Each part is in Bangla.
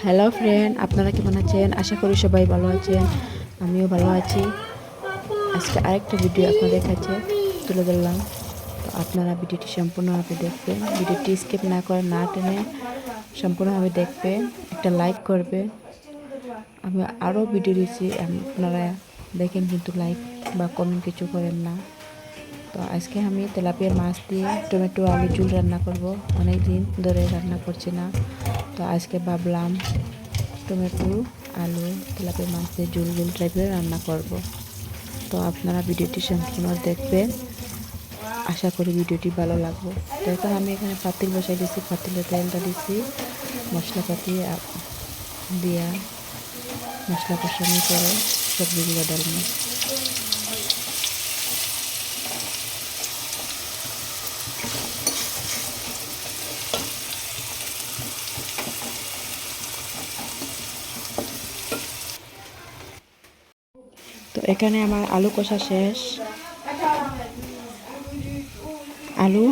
হ্যালো ফ্রেন্ড, আপনারা কেমন আছেন? আশা করি সবাই ভালো আছেন। আমিও ভালো আছি। আজকে আরেকটা ভিডিও আপনাদের কাছে তুলে ধরলাম। তো আপনারা ভিডিওটি সম্পূর্ণভাবে দেখবেন। ভিডিওটি স্কিপ না করে না টেনে সম্পূর্ণভাবে দেখবেন। একটা লাইক করবেন। আমি আরও ভিডিও দিয়েছি, আপনারা দেখেন কিন্তু লাইক বা কমেন্ট কিছু করেন না। তো আজকে আমি তেলাপিয়ার মাছ দিয়ে টমেটো আলু ঝোল রান্না করব। অনেক দিন ধরে রান্না করছি না, তো আজকে ভাবলাম টমেটো আলু তেলাপিয়া মাছ দিয়ে ঝোল ঝোল টাইপের রান্না করব। তো আপনারা ভিডিওটি সম্পূর্ণ দেখবেন। আশা করি ভিডিওটি ভালো লাগবে। তো এখন আমি এখানে পাতিল বসাই দিয়েছি, পাতিলে তেলটা দিয়েছি, মশলাপাতি দিয়া মশলা কষানোর পরে সবজিগুলো ডালবো। তো এখানে আমার আলু কষা শেষ। আলু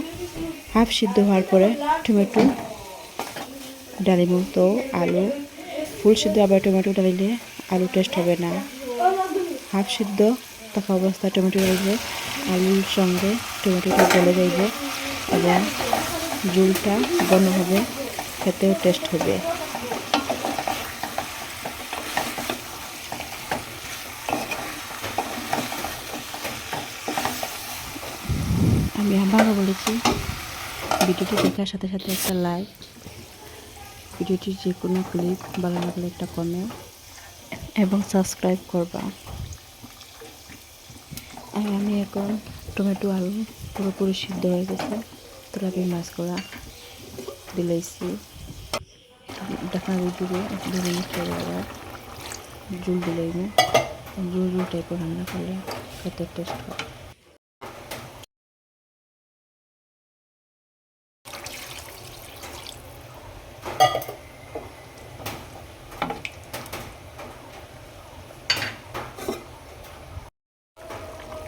হাফ সিদ্ধ হওয়ার পরে টমেটো ডালিব। তো আলু ফুল সিদ্ধ আবার টমেটো ডালিলে আলু টেস্ট হবে না। হাফ সিদ্ধ থাকা অবস্থায় টমেটো ডালিলে আলুর সঙ্গে টমেটোটা গলে যাইব এবং ঝোলটা ঘন হবে, খেতেও টেস্ট হবে। আমি আবারও বলেছি, ভিডিওটি দেখার সাথে সাথে একটা লাইক, ভিডিওটির যে কোনো ক্লিপ ভালো লাগলে একটা কমেন্ট এবং সাবস্ক্রাইব করবা। আর আমি এখন টমেটো আলু পুরোপুরি সিদ্ধ হয়ে গেছে, তেলাপিয়া মাছগুলা দিলাইছি, ঢাকা দিয়ে 2 মিনিট পরে আবার ঝোল দিলাইব। ঝোল ঝোল টাইপের রান্না করলে খেতে টেস্ট হয়।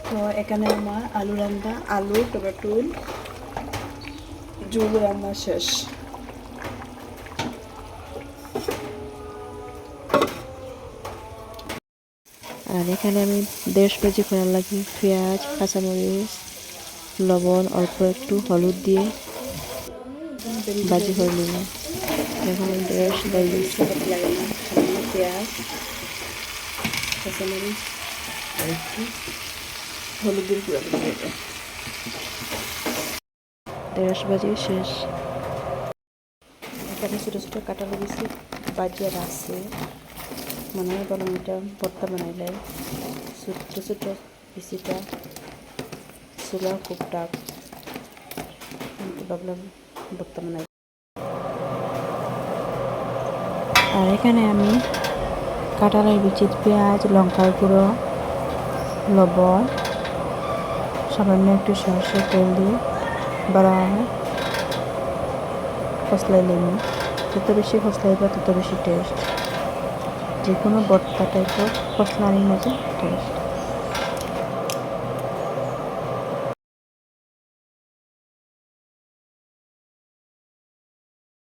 তো এখানে আমার আলু রান্না, আলু টমেটো ঝোল রান্না শেষ। আর এখানে আমি 1.5 কেজি করার লাগে পেঁয়াজ, কাঁচামরিচ, লবণ, অল্প একটু হলুদ দিয়ে ভাজি করে নিব। এখন 1.5 ডাল দিচ্ছি, পেঁয়াজ, কাঁচামরিচ আর একটু হলুদের গুঁড়া দিয়ে দেবো। 1.5 ভাজি শেষ। এখানে ছোটো ছোটো কাটা লেগেছি, বাজিয়ে রাখছে। মনে হয় বরং এটা ভর্তা বানাইলে। ছোটো ছোটো পিসিটা ছিল খুব টাফ, কিন্তু ভাবলাম ভর্তা বানাই। আর এখানে আমি কাঁঠালের বিচি, পেঁয়াজ, লঙ্কার গুঁড়ো, লবণ, সামান্য একটু সরষের তেল দিয়ে বাড়ানো ফসলাই লেবু। যত বেশি ফসলাইবা তত বেশি টেস্ট। যে কোনো ভর্তা টাইপের ফসলানির মতো টেস্ট।